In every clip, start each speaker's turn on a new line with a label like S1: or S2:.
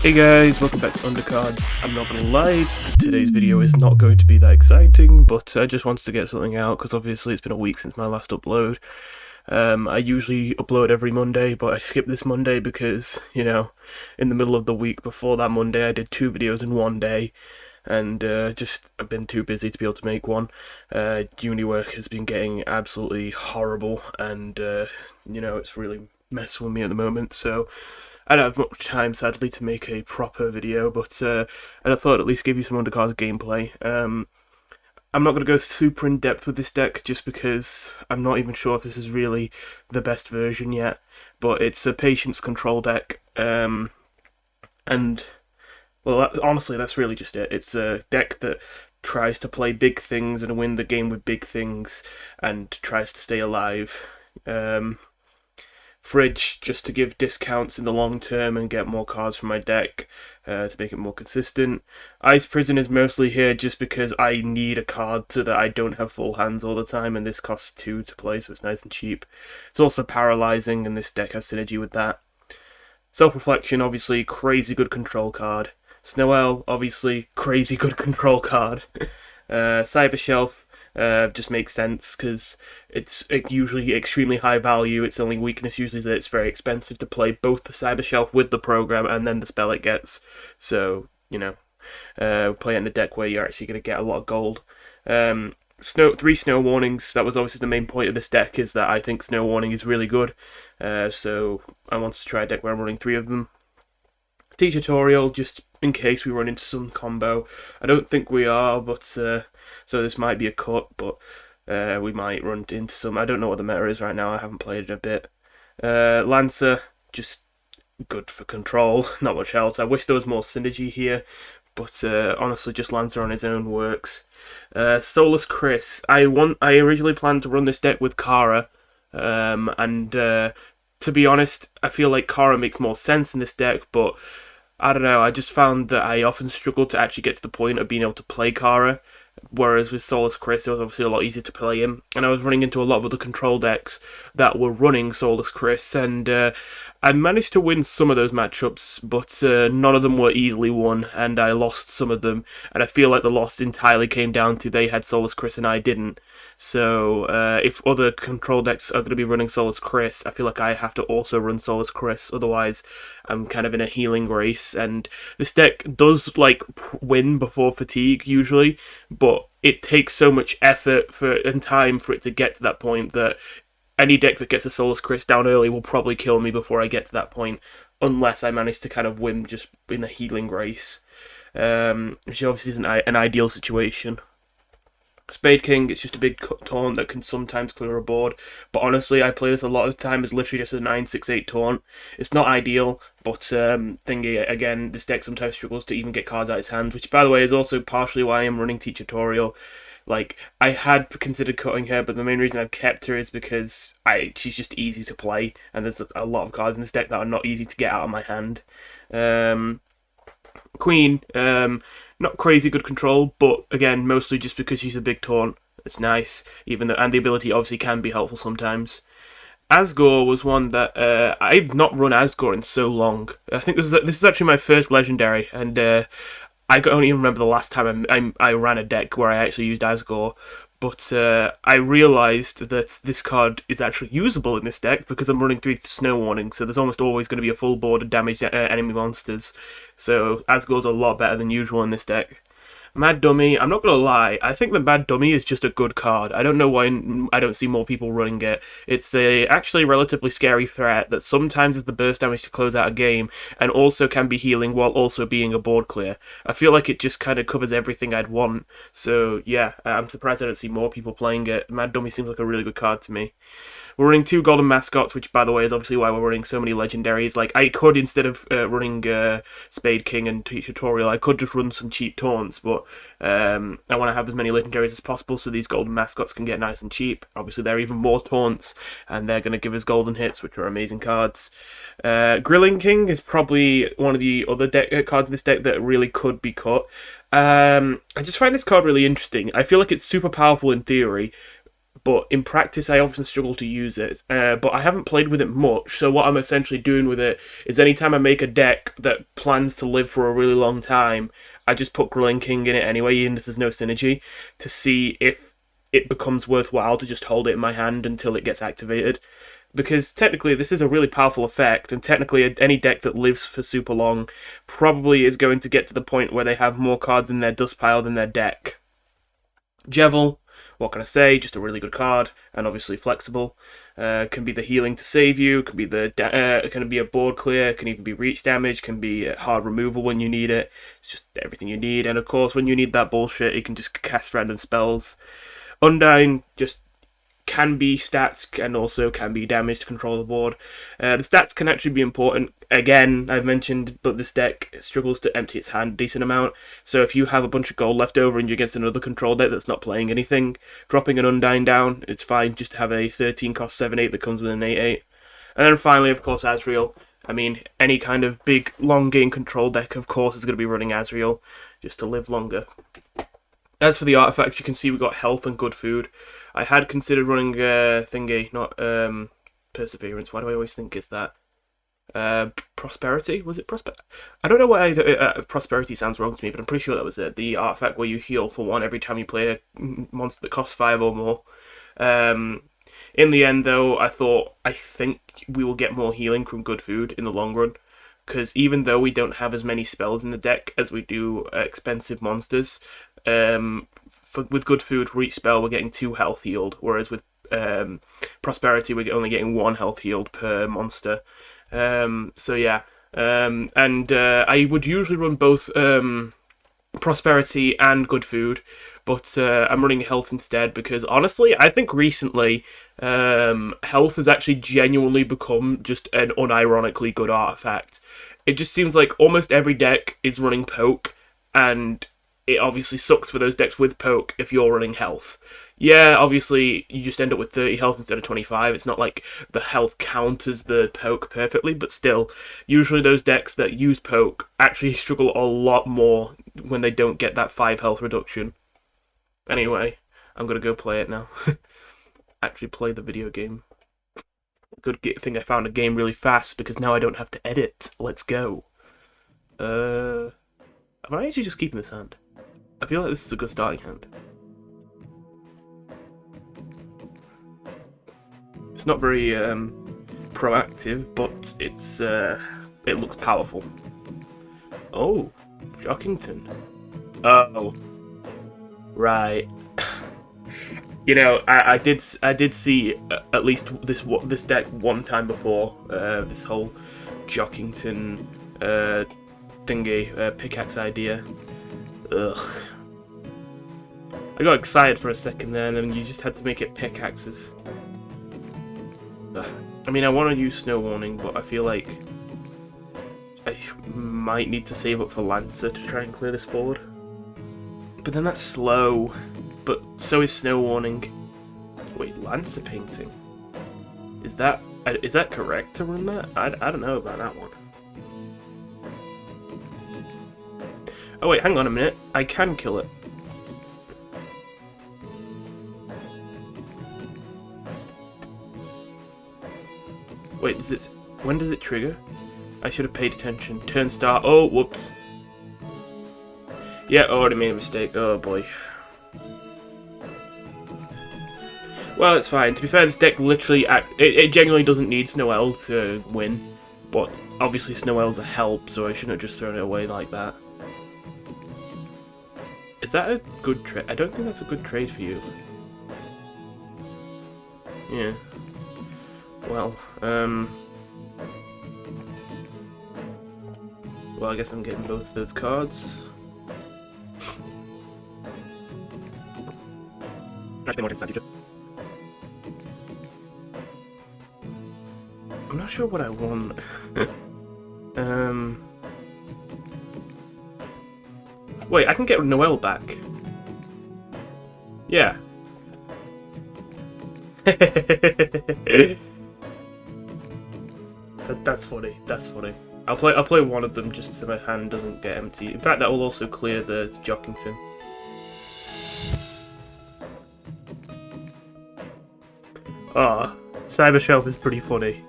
S1: Hey guys, welcome back to Undercards. I'm not gonna lie, today's video is not going to be that exciting, but I just wanted to get something out because obviously it's been a week since my last upload. I usually upload every Monday, but I skipped this Monday because, in the middle of the week before that Monday I did 2 videos in one day, and I've been too busy to be able to make one. Uni work has been getting absolutely horrible, and it's really messing with me at the moment, so I don't have much time, sadly, to make a proper video, but I thought I'd at least give you some Undercards gameplay. I'm not going to go super in-depth with this deck, just because I'm not even sure if this is really the best version yet, but it's a patience control deck, honestly, that's really just it. It's a deck that tries to play big things and win the game with big things, and tries to stay alive. Fridge, just to give discounts in the long term and get more cards from my deck to make it more consistent. Ice Prison is mostly here just because I need a card so that I don't have full hands all the time, and this costs 2 to play, so it's nice and cheap. It's also paralyzing, and this deck has synergy with that. Self-Reflection, obviously, crazy good control card. Snow Owl, obviously, crazy good control card. Cyber Shelf, just makes sense because it's usually extremely high value. Its only weakness usually is that it's very expensive to play both the Cyber Shelf with the program and then the spell it gets. So, play it in a deck where you're actually going to get a lot of gold. 3 Snow Warnings, that was obviously the main point of this deck, is that I think Snow Warning is really good. So I wanted to try a deck where I'm running 3 of them. Tutorial, just in case we run into some combo. I don't think we are, but so this might be a cut, but we might run into some. I don't know what the meta is right now, I haven't played it a bit. Lancer, just good for control, not much else. I wish there was more synergy here, but honestly, just Lancer on his own works. Soulless Chris, I originally planned to run this deck with Kara, and to be honest, I feel like Kara makes more sense in this deck, but I don't know, I just found that I often struggle to actually get to the point of being able to play Kara, whereas with Soulless Chris it was obviously a lot easier to play him, and I was running into a lot of other control decks that were running Soulless Chris, and I managed to win some of those matchups, but none of them were easily won, and I lost some of them, and I feel like the loss entirely came down to they had Soulless Chris and I didn't. So if other control decks are going to be running Soulless Chris, I feel like I have to also run Soulless Chris, otherwise I'm kind of in a healing race, and this deck does win before fatigue usually, but it takes so much effort and time for it to get to that point that any deck that gets a Soulless Chris down early will probably kill me before I get to that point, unless I manage to kind of win just in a healing race, which obviously isn't an ideal situation. Spade King, it's just a big taunt that can sometimes clear a board, but honestly I play this a lot of the time as literally just a 9/6/8 taunt. It's not ideal, but thingy, again, this deck sometimes struggles to even get cards out of its hands, which by the way is also partially why I'm running Tutorial. I had considered cutting her, but the main reason I've kept her is because she's just easy to play, and there's a lot of cards in this deck that are not easy to get out of my hand. Queen, not crazy good control, but again, mostly just because she's a big taunt. It's nice, and the ability obviously can be helpful sometimes. Asgore was one that I've not run Asgore in so long. I think this is actually my first legendary, and I don't even remember the last time I ran a deck where I actually used Asgore. But I realised that this card is actually usable in this deck because I'm running 3 Snow Warnings, so there's almost always going to be a full board of damaged enemy monsters. So Asgore's a lot better than usual in this deck. Mad Dummy, I'm not going to lie, I think the Mad Dummy is just a good card. I don't know why I don't see more people running it. It's actually a relatively scary threat that sometimes is the burst damage to close out a game, and also can be healing while also being a board clear. I feel like it just kind of covers everything I'd want, so yeah, I'm surprised I don't see more people playing it. Mad Dummy seems like a really good card to me. We're running 2 golden mascots, which by the way is obviously why we're running so many legendaries. I could, instead of running Spade King and Tutorial, I could just run some cheap taunts, but I want to have as many legendaries as possible so these golden mascots can get nice and cheap. Obviously they're even more taunts, and they're going to give us golden hits, which are amazing cards. Grilling King is probably one of the other cards in this deck that really could be cut. I just find this card really interesting. I feel like it's super powerful in theory, but in practice I often struggle to use it. But I haven't played with it much, so what I'm essentially doing with it is anytime I make a deck that plans to live for a really long time, I just put Grilling King in it anyway, even if there's no synergy, to see if it becomes worthwhile to just hold it in my hand until it gets activated. Because technically this is a really powerful effect, and technically any deck that lives for super long probably is going to get to the point where they have more cards in their dust pile than their deck. Jevel, what can I say? Just a really good card, and obviously flexible. Can be the healing to save you, can be can be a board clear, can even be reach damage, can be hard removal when you need it. It's just everything you need, and of course when you need that bullshit, you can just cast random spells. Undyne just can be stats and also can be damage to control the board. The stats can actually be important. Again, I've mentioned, but this deck struggles to empty its hand a decent amount. So if you have a bunch of gold left over and you're against another control deck that's not playing anything, dropping an Undyne down, it's fine just to have a 13 cost 7/8 that comes with an 8/8. And then finally, of course, Azrael. I mean, any kind of big, long game control deck, of course, is going to be running Azrael just to live longer. As for the artifacts, you can see we've got health and good food. I had considered running thingy, not perseverance. Why do I always think it's that? Prosperity? Was it prosperity? I don't know why prosperity sounds wrong to me, but I'm pretty sure that was it. The artifact where you heal for 1 every time you play a monster that costs 5 or more. In the end, though, I think we will get more healing from good food in the long run. Because even though we don't have as many spells in the deck as we do expensive monsters, with good food for each spell we're getting 2 health healed, whereas with prosperity we're only getting 1 health healed per monster. So yeah, and I would usually run both prosperity and good food, but I'm running health instead because honestly I think recently health has actually genuinely become just an unironically good artifact. It just seems like almost every deck is running poke, and it obviously sucks for those decks with poke if you're running health. Yeah, obviously you just end up with 30 health instead of 25. It's not like the health counters the poke perfectly, but still, usually those decks that use poke actually struggle a lot more when they don't get that 5 health reduction. Anyway, I'm gonna go play it now. Actually play the video game. Good thing I found a game really fast because now I don't have to edit. Let's go. Am I actually just keeping this hand? I feel like this is a good starting hand. It's not very proactive, but it looks powerful. Oh, Jockington. Oh, right. You know, I did see at least this deck one time before. This whole Jockington thingy pickaxe idea. Ugh. I got excited for a second there, and then you just had to make it pickaxes. Ugh. I mean, I want to use Snow Warning, but I feel like I might need to save up for Lancer to try and clear this board. But then that's slow. But so is Snow Warning. Wait, Lancer Painting? Is that correct to run that? I don't know about that one. Oh wait, hang on a minute. I can kill it. Wait, when does it trigger? I should have paid attention. Turn start. Oh, whoops. Yeah, I already made a mistake. Oh boy. Well, it's fine. To be fair, this deck literally... It genuinely doesn't need Snow to win. But obviously Snow a help, so I shouldn't have just thrown it away like that. Is that a good trade? I don't think that's a good trade for you. Yeah. Well, well, I guess I'm getting both of those cards. Actually, more advantage. I'm not sure what I want. Wait, I can get Noelle back. Yeah. That's funny. That's funny. I'll play one of them just so my hand doesn't get empty. In fact, that will also clear the Jockington. Ah, Cyber Shelf is pretty funny.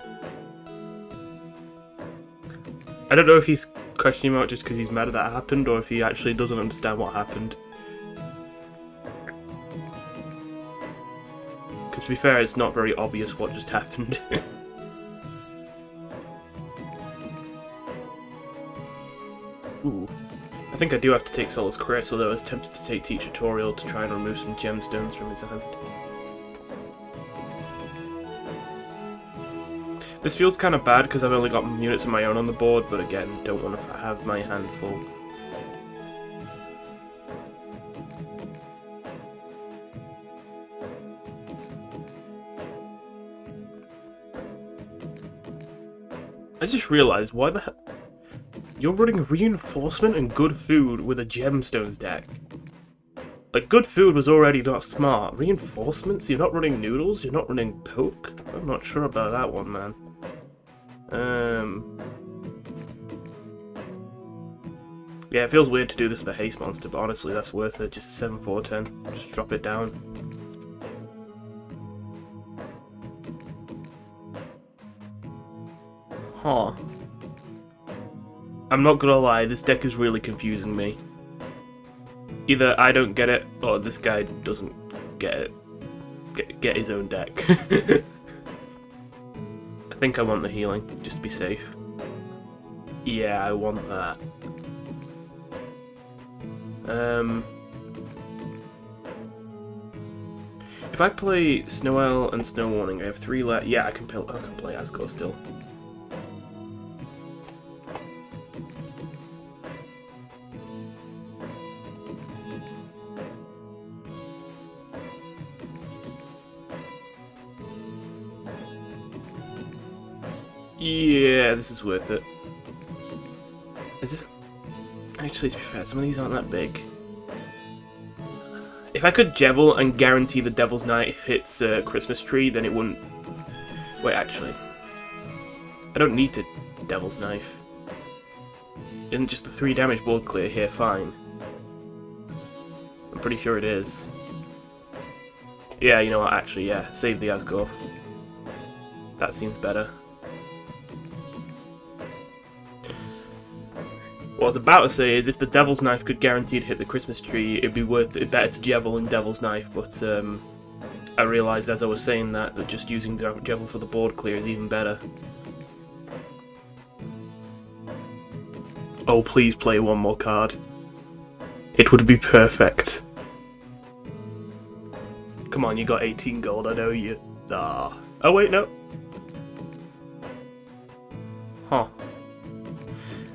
S1: I don't know if he's questioning him out just because he's mad that happened, or if he actually doesn't understand what happened. Because to be fair, it's not very obvious what just happened. Ooh. I think I do have to take Solace Chris, although I was tempted to take Teach Tutorial to try and remove some gemstones from his hand. This feels kind of bad because I've only got units of my own on the board, but again, don't want to have my hand full. I just realised, why the hell? You're running Reinforcement and Good Food with a Gemstones deck. Like, Good Food was already not smart. Reinforcements? You're not running Noodles? You're not running Poke? I'm not sure about that one, man. Yeah, it feels weird to do this with a Haste Monster, but honestly, that's worth it. Just a 7/4/10. Just drop it down. Huh. I'm not gonna lie, this deck is really confusing me. Either I don't get it, or this guy doesn't get it. Get his own deck. I think I want the healing, just to be safe. Yeah, I want that. If I play Snow and Snow Warning, I have 3 left. Yeah, I can play Asgore still. Yeah, this is worth it. Is it? Actually, to be fair, some of these aren't that big. If I could Jevil and guarantee the Devil's Knight hits Christmas Tree, then it wouldn't... Wait, actually. I don't need to Devil's Knife. Isn't just the 3 damage board clear here fine? I'm pretty sure it is. Yeah, you know what, actually, yeah. Save the Asgore. That seems better. What I was about to say is, if the Devil's Knife could guaranteed hit the Christmas Tree, it'd be better to Jevil and Devil's Knife, but I realised as I was saying that just using Jevil for the board clear is even better. Oh, please play one more card. It would be perfect. Come on, you got 18 gold, I know you... Ah. Oh wait, no. Huh.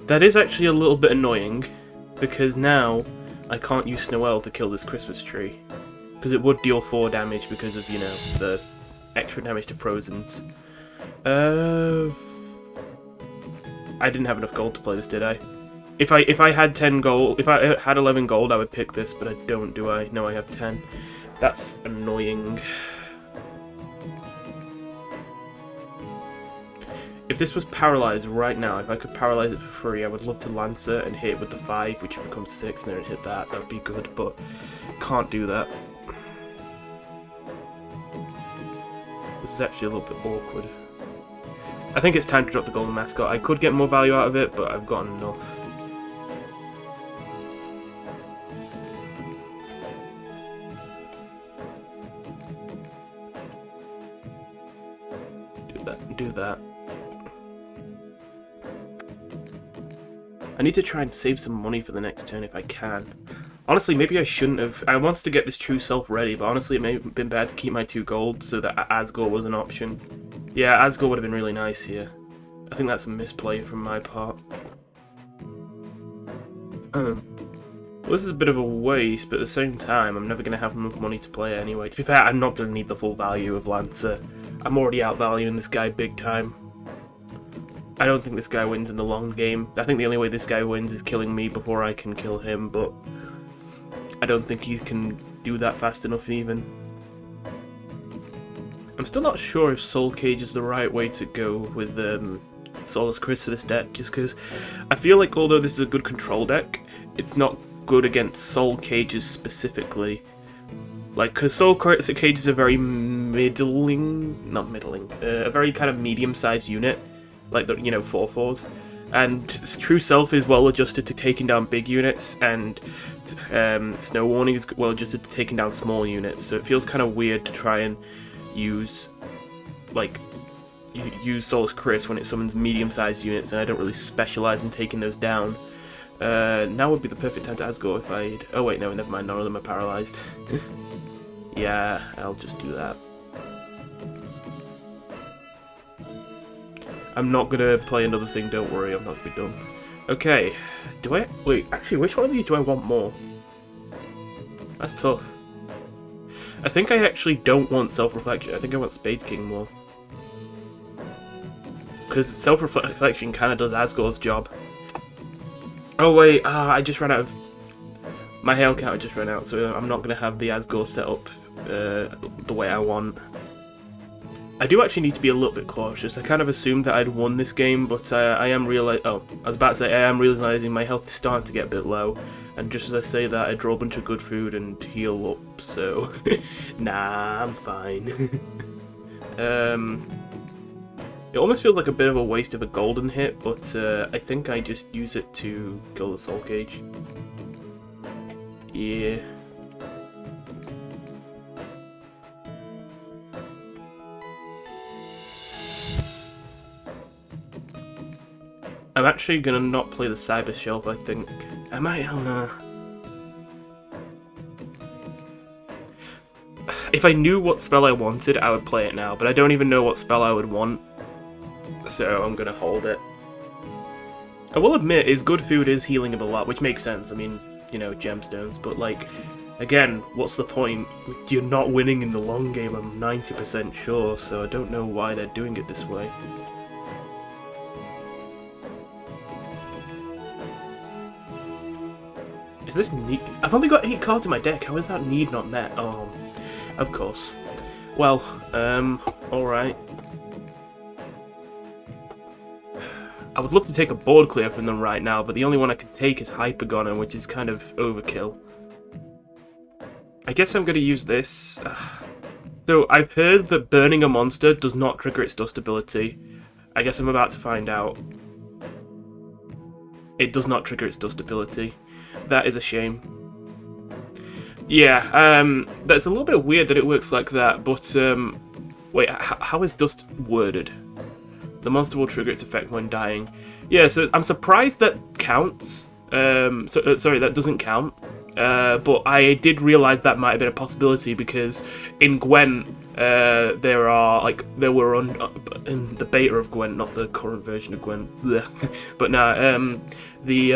S1: That is actually a little bit annoying, because now I can't use Snow to kill this Christmas tree. Because it would deal 4 damage because of, you know, the extra damage to Frozens. I didn't have enough gold to play this, did I? If I had 10 gold, if I had 11 gold, I would pick this, but I don't, do I? No, I have 10. That's annoying. If this was paralyzed right now, if I could paralyze it for free, I would love to Lancer and hit it with the 5, which becomes 6, and then hit that. That would be good, but can't do that. This is actually a little bit awkward. I think it's time to drop the Golden Mascot. I could get more value out of it, but I've got enough. Do that. I need to try and save some money for the next turn if I can. Honestly, maybe I shouldn't have. I wanted to get this True Self ready, but honestly, it may have been better to keep my 2 gold so that Asgore was an option. Yeah, Asgore would have been really nice here. I think that's a misplay from my part. Well, this is a bit of a waste, but at the same time, I'm never going to have enough money to play it anyway. To be fair, I'm not going to need the full value of Lancer. I'm already outvaluing this guy big time. I don't think this guy wins in the long game. I think the only way this guy wins is killing me before I can kill him, but I don't think he can do that fast enough even. I'm still not sure if Soul Cage is the right way to go with Solace Chris for this deck, just because I feel like although this is a good control deck, it's not good against Soul Cages specifically. Like, because soul cages are very middling, not middling, a very kind of medium-sized unit, like the 4/4s, and True Self is well adjusted to taking down big units, and Snow Warning is well adjusted to taking down small units. So it feels kind of weird to try and use Soulless Chris when it summons medium-sized units, and I don't really specialize in taking those down. Now would be the perfect time to Asgore if I'd... Oh wait, no, never mind, none of them are paralyzed. Yeah, I'll just do that. I'm not gonna play another thing, don't worry, I'm not gonna be dumb. Okay, do I... Wait, actually, which one of these do I want more? That's tough. I think I actually don't want Self-Reflection, I think I want Spade King more. Because Self-Reflection kind of does Asgore's job. Oh wait, I just ran out of... My hail counter just ran out, so I'm not going to have the Asgore set up the way I want. I do actually need to be a little bit cautious. I kind of assumed that I'd won this game, but I am realizing... Oh, I was about to say, I am realizing my health is starting to get a bit low. And just as I say that, I draw a bunch of good food and heal up, so... Nah, I'm fine. It almost feels like a bit of a waste of a golden hit, but I think I just use it to kill the soul cage. Yeah. I'm actually gonna not play the Cyber Shelf, I think. I might, I don't know. If I knew what spell I wanted, I would play it now, but I don't even know what spell I would want. So I'm gonna hold it. I will admit, his good food is healing him a lot, which makes sense. I mean, gemstones, but like, again, what's the point? You're not winning in the long game, I'm 90% sure, so I don't know why they're doing it this way. Is this need? I've only got 8 cards in my deck, how is that need not met? Oh, of course. Well, alright. I would love to take a board clear from them right now, but the only one I can take is Hypergonner, which is kind of overkill. I guess I'm going to use this. So, I've heard that burning a monster does not trigger its dust ability. I guess I'm about to find out. It does not trigger its dust ability. That is a shame. Yeah, that's a little bit weird that it works like that, but, wait, how is dust worded? The monster will trigger its effect when dying. Yeah, so I'm surprised that counts. Sorry, that doesn't count. But I did realise that might have been a possibility because in Gwent, there were in the beta of Gwent, not the current version of Gwent. But now, the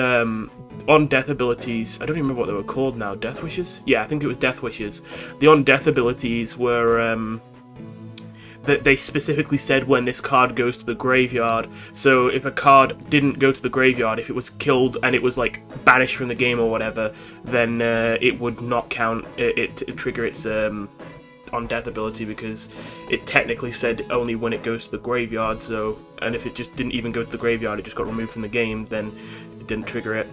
S1: on-death abilities, I don't even remember what they were called now. Death Wishes? Yeah, I think it was Death Wishes. The on-death abilities were that they specifically said when this card goes to the graveyard. So if a card didn't go to the graveyard, if it was killed and it was like banished from the game or whatever, then it would not count it to trigger its on-death ability because it technically said only when it goes to the graveyard. So, and if it just didn't even go to the graveyard, it just got removed from the game, then it didn't trigger it.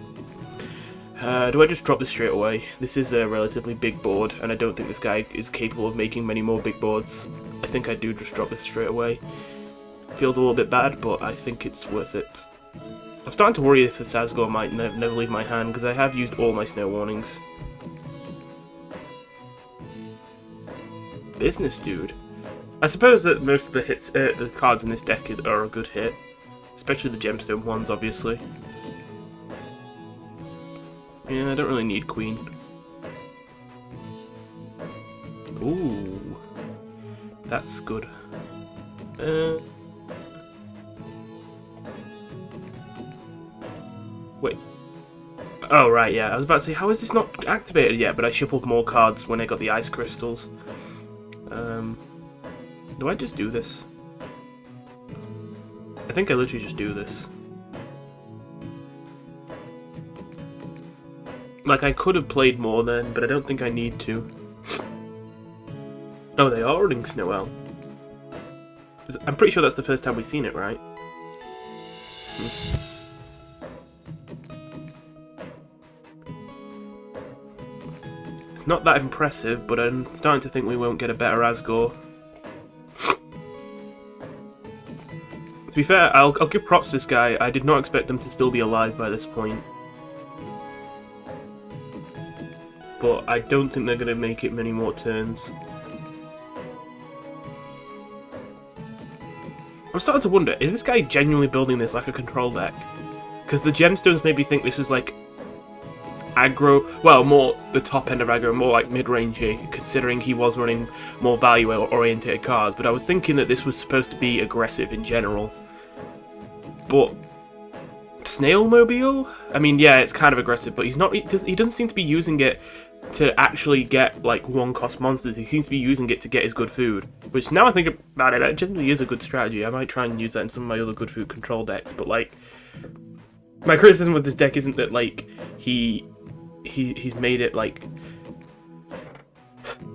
S1: Do I just drop this straight away? This is a relatively big board, and I don't think this guy is capable of making many more big boards. I think I do just drop this straight away. Feels a little bit bad, but I think it's worth it. I'm starting to worry if the Asgore might never leave my hand, because I have used all my Snow Warnings. Business Dude. I suppose that most of the hits, the cards in this deck are a good hit. Especially the gemstone ones, obviously. Yeah, I don't really need Queen. Ooh. That's good. Wait. Oh, right, yeah. I was about to say, how is this not activated yet? But I shuffled more cards when I got the ice crystals. Do I just do this? I think I literally just do this. Like, I could have played more then, but I don't think I need to. Oh, they are running Snow. I'm pretty sure that's the first time we've seen it, right? It's not that impressive, but I'm starting to think we won't get a better Asgore. To be fair, I'll give props to this guy. I did not expect him to still be alive by this point. But I don't think they're going to make it many more turns. I'm starting to wonder, is this guy genuinely building this like a control deck? Because the gemstones made me think this was like aggro, well, more the top end of aggro, more like mid-range here, considering he was running more value-oriented cards. But I was thinking that this was supposed to be aggressive in general. But Snail Mobile? I mean, yeah, it's kind of aggressive, but he's not. He doesn't seem to be using it to actually get like one-cost monsters. He seems to be using it to get his good food. Which, now I think about it, that generally is a good strategy. I might try and use that in some of my other good food control decks. But like, my criticism with this deck isn't that like he's made it like.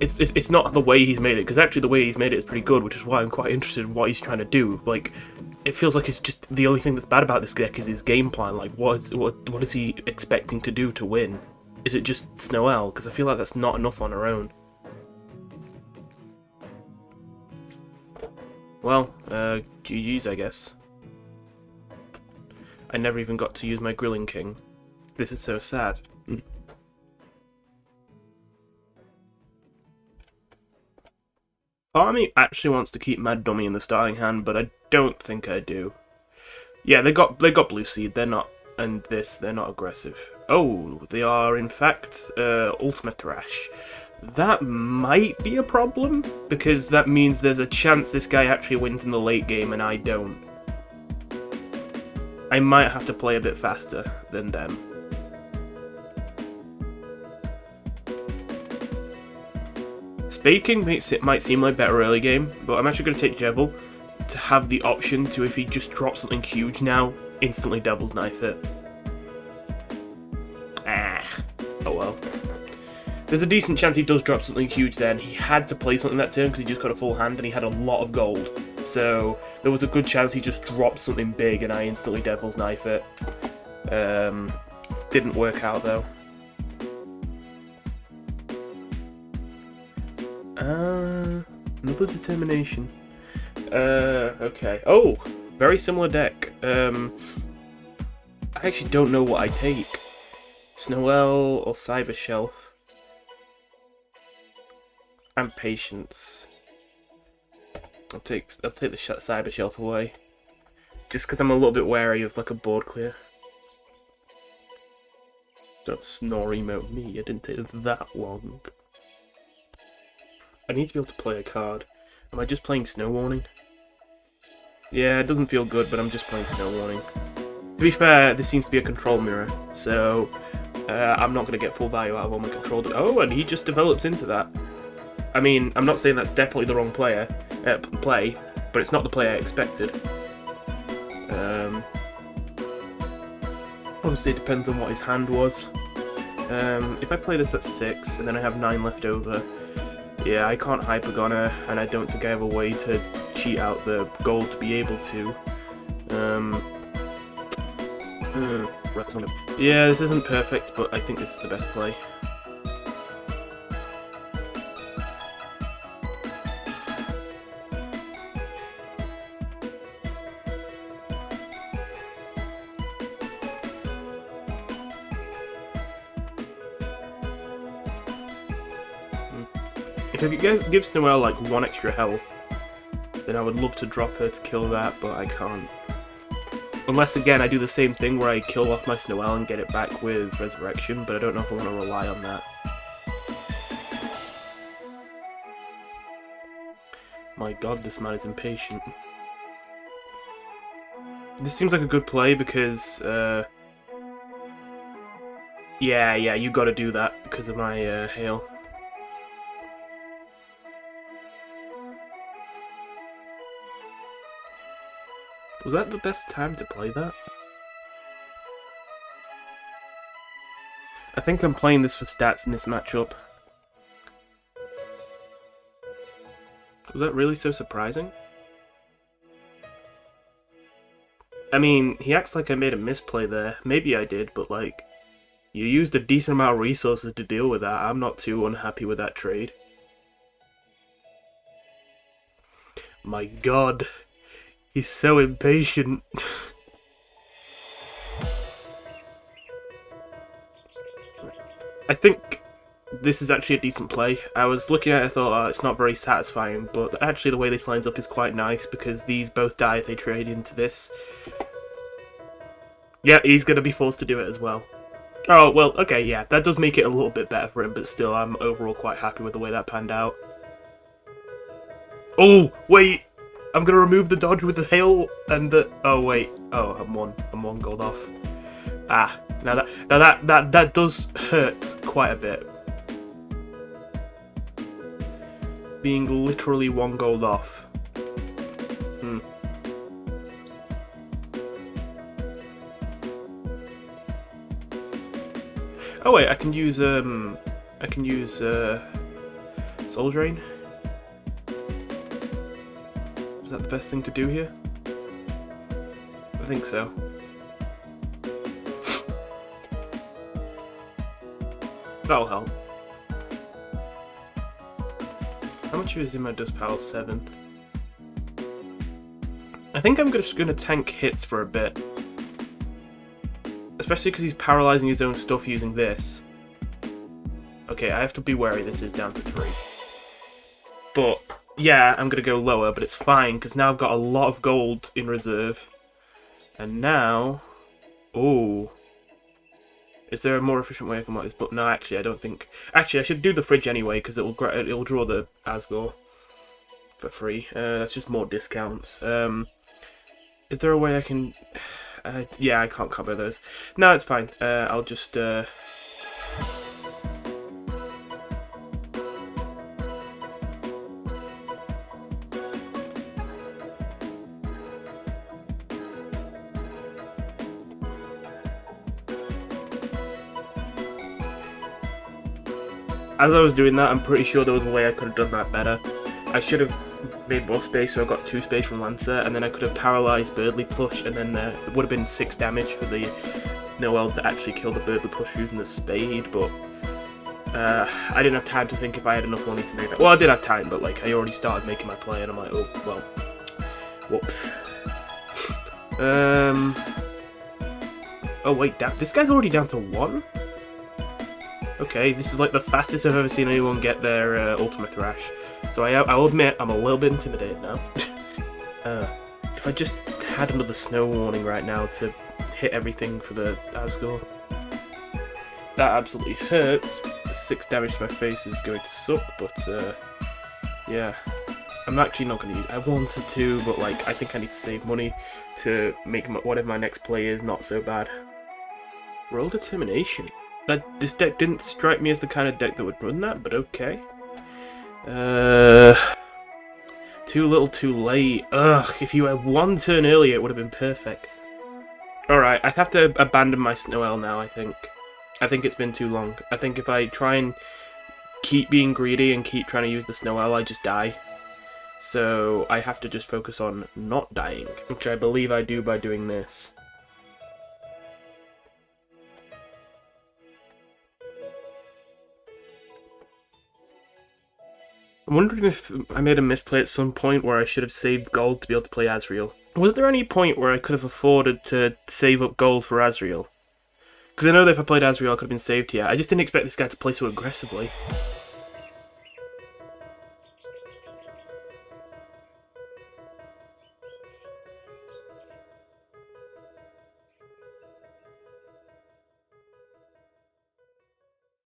S1: It's not the way he's made it, because actually the way he's made it is pretty good, which is why I'm quite interested in what he's trying to do. Like, it feels like it's just the only thing that's bad about this deck is his game plan. Like, what is he expecting to do to win? Is it just Snow-Owl? Because I feel like that's not enough on her own. Well, GG's, I guess. I never even got to use my Grilling King. This is so sad. Part of me actually wants to keep Mad Dummy in the starting hand, but I don't think I do. Yeah, they got Blue Seed. They're not, and this they're not aggressive. Oh, they are in fact Ultimate Thrash. That might be a problem, because that means there's a chance this guy actually wins in the late game and I don't. I might have to play a bit faster than them. Spade King might seem like better early game, but I'm actually going to take Jebel to have the option to, if he just drops something huge now, instantly Devil's Knife it. Oh well. There's a decent chance he does drop something huge then. He had to play something that turn because he just got a full hand and he had a lot of gold. So there was a good chance he just dropped something big and I instantly Devil's Knife it. Didn't work out though. Another Determination. Okay. Oh, very similar deck. I actually don't know what I take. Snow-Owl or Cyber Shelf. And Patience. I'll take the Cyber Shelf away. Just because I'm a little bit wary of like a board clear. Don't snore emote me, it didn't take that long. I need to be able to play a card. Am I just playing Snow Warning? Yeah, it doesn't feel good, but I'm just playing Snow Warning. To be fair, this seems to be a control mirror, so I'm not going to get full value out of all my control. Oh, and he just develops into that. I mean, I'm not saying that's definitely the wrong play, but it's not the play I expected. Obviously, it depends on what his hand was. If I play this at 6, and then I have 9 left over, yeah, I can't Hypergoner, and I don't think I have a way to cheat out the gold to be able to. Yeah, this isn't perfect, but I think this is the best play. If I could give Snow-Owl like 1 extra health, then I would love to drop her to kill that, but I can't. Unless, again, I do the same thing where I kill off my Snow-Owl and get it back with Resurrection, but I don't know if I want to rely on that. My god, this man is impatient. This seems like a good play because, yeah, you gotta do that because of my hail. Was that the best time to play that? I think I'm playing this for stats in this matchup. Was that really so surprising? I mean, he acts like I made a misplay there. Maybe I did, but like... You used a decent amount of resources to deal with that. I'm not too unhappy with that trade. My god. He's so impatient. I think this is actually a decent play. I was looking at it, I thought, oh, it's not very satisfying, but actually the way this lines up is quite nice because these both die if they trade into this. Yeah, he's going to be forced to do it as well. Oh, well, okay, yeah, that does make it a little bit better for him, but still, I'm overall quite happy with the way that panned out. Oh, wait! I'm going to remove the dodge with the hail and the... Oh, wait. Oh, I'm one gold off. Ah, now that does hurt quite a bit. Being literally 1 gold off. Oh wait, I can use Soul Drain. Is that the best thing to do here? I think so. That'll help. How much is in my dust pile? 7. I think I'm just gonna tank hits for a bit. Especially because he's paralysing his own stuff using this. Okay, I have to be wary this is down to 3. But, yeah, I'm going to go lower, but it's fine, because now I've got a lot of gold in reserve. And now... Oh. Is there a more efficient way I can work this? But no, actually, I don't think... Actually, I should do the fridge anyway, because it'll draw the Asgore for free. That's just more discounts. Is there a way I can... yeah, I can't cover those. No, it's fine. I'll just... As I was doing that, I'm pretty sure there was a way I could have done that better. I should have made more space, so I got 2 space from Lancer, and then I could have paralysed Birdly Plush, and then it would have been 6 damage for the Noel to actually kill the Birdly Plush using the Spade, but I didn't have time to think if I had enough money to make that. Well, I did have time, but like I already started making my play, and I'm like, oh, well, whoops. Oh wait, this guy's already down to 1? Okay, this is like the fastest I've ever seen anyone get their Ultimate Thrash. So I'll admit, I'm a little bit intimidated now. If I just had another Snow Warning right now to hit everything for the Asgore. That absolutely hurts. The 6 damage to my face is going to suck, but yeah. I'm actually not going to use it. I wanted to, but like, I think I need to save money to make whatever my next play is not so bad. Roll Determination. This deck didn't strike me as the kind of deck that would run that, but okay. Too little too late. Ugh, if you had 1 turn earlier it would have been perfect. Alright, I have to abandon my Snow now, I think. I think it's been too long. I think if I try and keep being greedy and keep trying to use the Snow I just die. So I have to just focus on not dying, which I believe I do by doing this. I'm wondering if I made a misplay at some point where I should have saved gold to be able to play Azrael. Was there any point where I could have afforded to save up gold for Azrael? Because I know that if I played Azrael I could have been saved here. I just didn't expect this guy to play so aggressively.